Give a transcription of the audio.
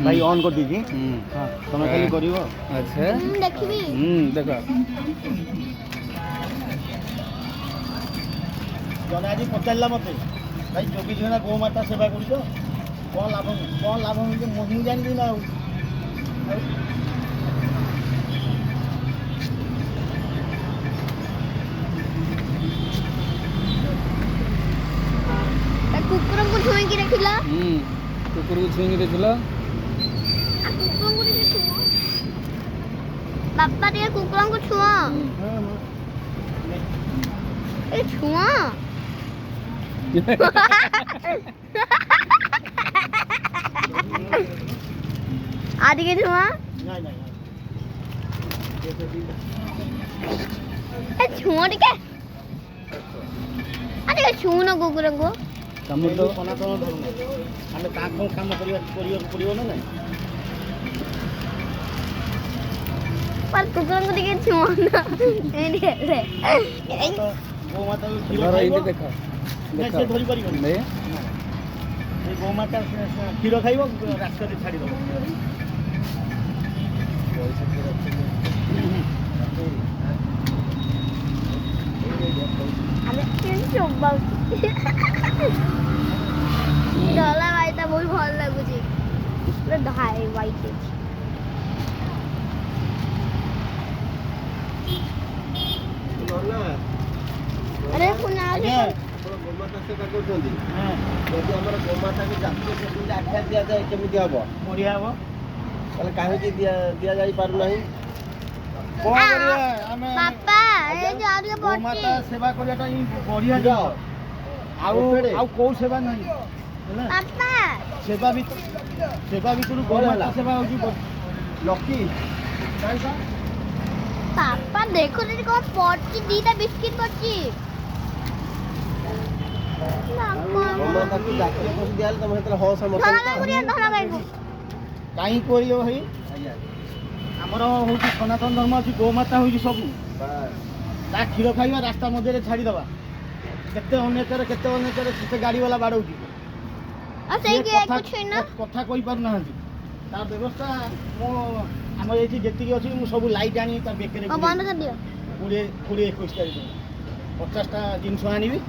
भाई ऑन कर दीजिए हां तुम्हें खाली करियो अच्छा देखबी देखो जने आज पचारला मते भाई जोगी झना गो माता सेवा करी तो कौन लाभ मिले मुझे जान दी ना कुकुर को छुई रखिला कुकुर को छुई देखिला कुकुर को ଟିକେ ଛୁଅ ବାପା ଟିକେ କୁକୁରଙ୍କୁ ଛୁଅ ଏ ଛୁଅ आ ଟିକେ ଛୁଆ नहीं नहीं ଏ ଛୁଅ ଟିକେ आ ଟିକେ ଛୁଅ न କୁକୁରଙ୍କୁ କାମ ତ ସନାତନ ଧର୍ମ ଆମେ ତାଙ୍କ କାମ କରିବାକୁ ପଡ଼ିବ ନା ନାଇଁ पर कुकुरଙ୍କୁ ଟିକେ ଛୁଅ ନା तो गो माता ଧର ଏଇଠି ଦେଖ से धरी परिबନି ନେ ए गो माता क्षीर खाइबो रास्ता रे छाडी दो ଆମେ କେମିତି ଚୋବାଉଛୁ ଧଳା ଭାଇଟା ବହୁତ ଭଲ ଲାଗୁଛି ପୁରା ଧାଇ ହ୍ୱାଇଟ୍ ଅଛି अरे पुना आज्ञा गोमाता सेवा करछन्ती हां यदि हमर गोमाता के जातीय सेवा आख्या दिया जाए केमिति हबो बढ़िया हो ताले काहे कि दिया जाई पारु नाही कोन करिया हमें पापा ए जा रे गो माता सेवा करियाटा बढ़िया जा आउ को सेवा नहीं ହେଲା पापा सेवा भितर गो माता सेवा होची लकी पापा देखो रे को पड़ची दीटा बिस्किट पड़ची गोमाता के जातीय सेवा दियाल तम हेतला हो समर्थन धरा भाई गुड़िया धरा भाई को काई करियो भाई हमर होची सनातन धर्म अछि गो माता होची सब ता क्षीर खाइबा रास्ता मध्य रे छाडी दबा केते केते गाड़ी वाला बाडौची और सही के कुछ ना कथा कहि पारु नाहंती ता व्यवस्था मो हमर एठी जेतिकी अछि मु सब लाइट आनी ता बेकरे बंद कर दियो 20 21 तारिख 50 टा जिंस आनिबी